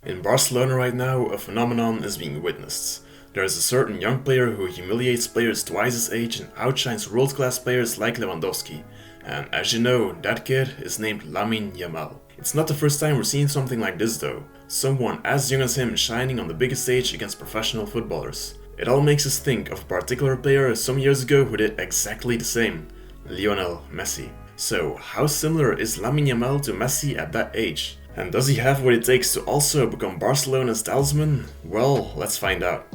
In Barcelona right now, a phenomenon is being witnessed. There is a certain young player who humiliates players twice his age and outshines world-class players like Lewandowski. And as you know, that kid is named Lamine Yamal. It's not the first time we're seeing something like this though. Someone as young as him shining on the biggest stage against professional footballers. It all makes us think of a particular player some years ago who did exactly the same. Lionel Messi. So how similar is Lamine Yamal to Messi at that age? And does he have what it takes to also become Barcelona's talisman? Well, let's find out.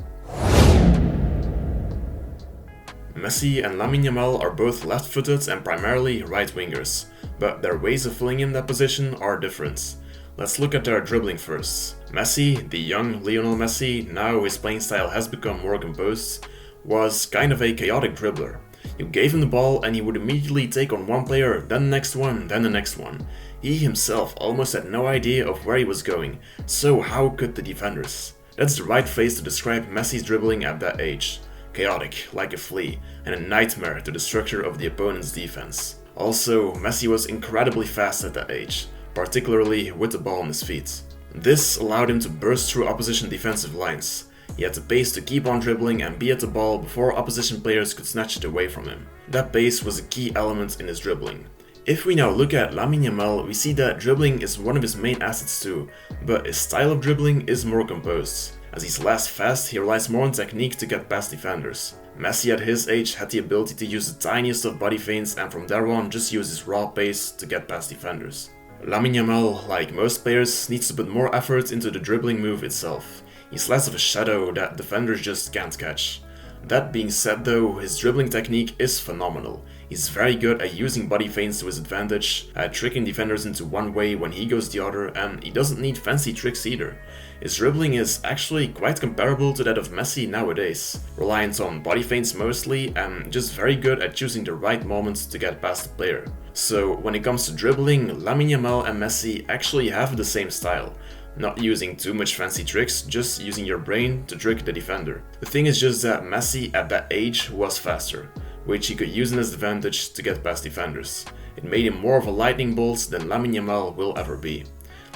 Messi and Lamine Yamal are both left-footed and primarily right wingers, but their ways of filling in that position are different. Let's look at their dribbling first. Messi, the young Lionel Messi, now his playing style has become more composed, was kind of a chaotic dribbler. You gave him the ball and he would immediately take on one player, then the next one, then the next one. He himself almost had no idea of where he was going, so how could the defenders? That's the right phrase to describe Messi's dribbling at that age. Chaotic, like a flea, and a nightmare to the structure of the opponent's defense. Also, Messi was incredibly fast at that age, particularly with the ball on his feet. This allowed him to burst through opposition defensive lines. He had the pace to keep on dribbling and be at the ball before opposition players could snatch it away from him. That pace was a key element in his dribbling. If we now look at Lamine Yamal, we see that dribbling is one of his main assets too, but his style of dribbling is more composed. As he's less fast, he relies more on technique to get past defenders. Messi at his age had the ability to use the tiniest of body feints and from there on just use his raw pace to get past defenders. Lamine Yamal, like most players, needs to put more effort into the dribbling move itself. He's less of a shadow that defenders just can't catch. That being said though, his dribbling technique is phenomenal. He's very good at using body feints to his advantage, at tricking defenders into one way when he goes the other, and he doesn't need fancy tricks either. His dribbling is actually quite comparable to that of Messi nowadays, reliant on body feints mostly and just very good at choosing the right moments to get past the player. So when it comes to dribbling, Lamine Yamal and Messi actually have the same style. Not using too much fancy tricks, just using your brain to trick the defender. The thing is just that Messi at that age was faster, which he could use in his advantage to get past defenders. It made him more of a lightning bolt than Lamine Yamal will ever be.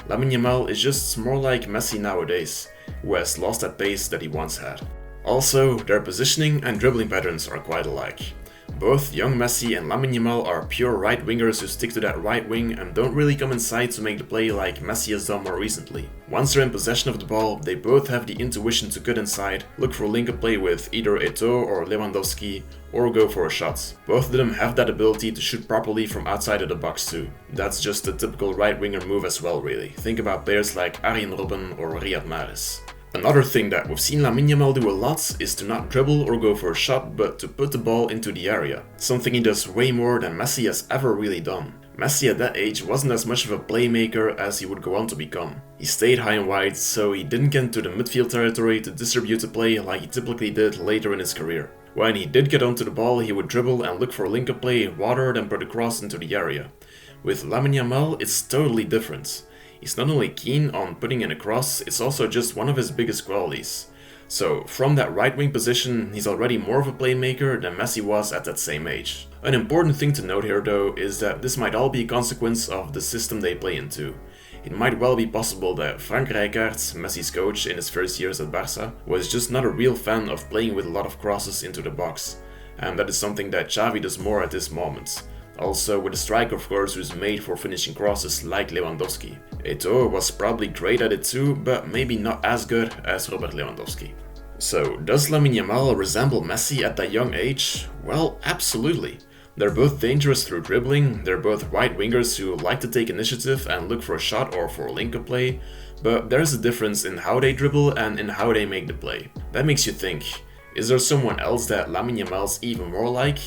Lamine Yamal is just more like Messi nowadays, who has lost that pace that he once had. Also, their positioning and dribbling patterns are quite alike. Both young Messi and Lamine Yamal are pure right wingers who stick to that right wing and don't really come inside to make the play like Messi has done more recently. Once they're in possession of the ball, they both have the intuition to cut inside, look for link-up play with either Eto'o or Lewandowski, or go for a shot. Both of them have that ability to shoot properly from outside of the box too. That's just a typical right winger move as well really. Think about players like Arjen Robben or Riyad Mahrez. Another thing that we've seen Lamine Yamal do a lot is to not dribble or go for a shot, but to put the ball into the area. Something he does way more than Messi has ever really done. Messi at that age wasn't as much of a playmaker as he would go on to become. He stayed high and wide, so he didn't get into the midfield territory to distribute the play like he typically did later in his career. When he did get onto the ball, he would dribble and look for link-up play rather than put a cross into the area. With Lamine Yamal, it's totally different. He's not only keen on putting in a cross, it's also just one of his biggest qualities. So from that right wing position, he's already more of a playmaker than Messi was at that same age. An important thing to note here though is that this might all be a consequence of the system they play into. It might well be possible that Frank Rijkaard, Messi's coach in his first years at Barça, was just not a real fan of playing with a lot of crosses into the box. And that is something that Xavi does more at this moment. Also with a striker of course who's made for finishing crosses like Lewandowski. Eto'o was probably great at it too, but maybe not as good as Robert Lewandowski. So does Lamine Yamal resemble Messi at that young age? Well, absolutely. They're both dangerous through dribbling, they're both right wingers who like to take initiative and look for a shot or for a link-up play, but there's a difference in how they dribble and in how they make the play. That makes you think, is there someone else that Lamine Yamal's even more like?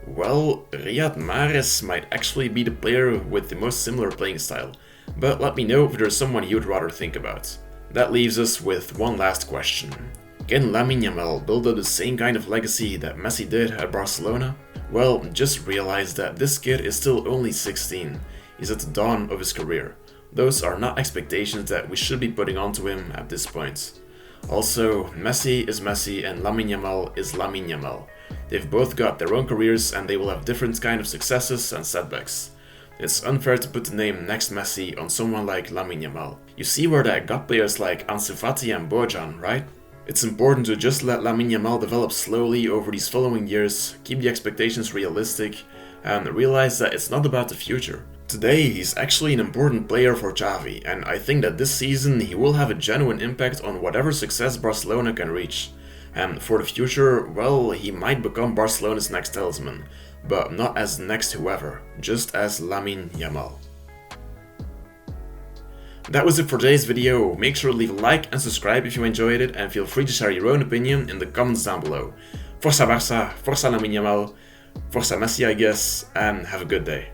Well, Riyad Mahrez might actually be the player with the most similar playing style, but let me know if there's someone you'd rather think about. That leaves us with one last question. Can Lamine Yamal build up the same kind of legacy that Messi did at Barcelona? Well, just realize that this kid is still only 16. He's at the dawn of his career. Those are not expectations that we should be putting onto him at this point. Also, Messi is Messi and Lamine Yamal is Lamine Yamal. They've both got their own careers and they will have different kind of successes and setbacks. It's unfair to put the name next Messi on someone like Lamine Yamal. You see where they got players like Ansu Fati and Bojan, right? It's important to just let Lamine Yamal develop slowly over these following years, keep the expectations realistic, and realize that it's not about the future. Today, he's actually an important player for Xavi, and I think that this season he will have a genuine impact on whatever success Barcelona can reach. And for the future, well, he might become Barcelona's next talisman, but not as next whoever, just as Lamine Yamal. That was it for today's video. Make sure to leave a like and subscribe if you enjoyed it, and feel free to share your own opinion in the comments down below. Força Barça, Força Lamine Yamal, Força Messi I guess, and have a good day.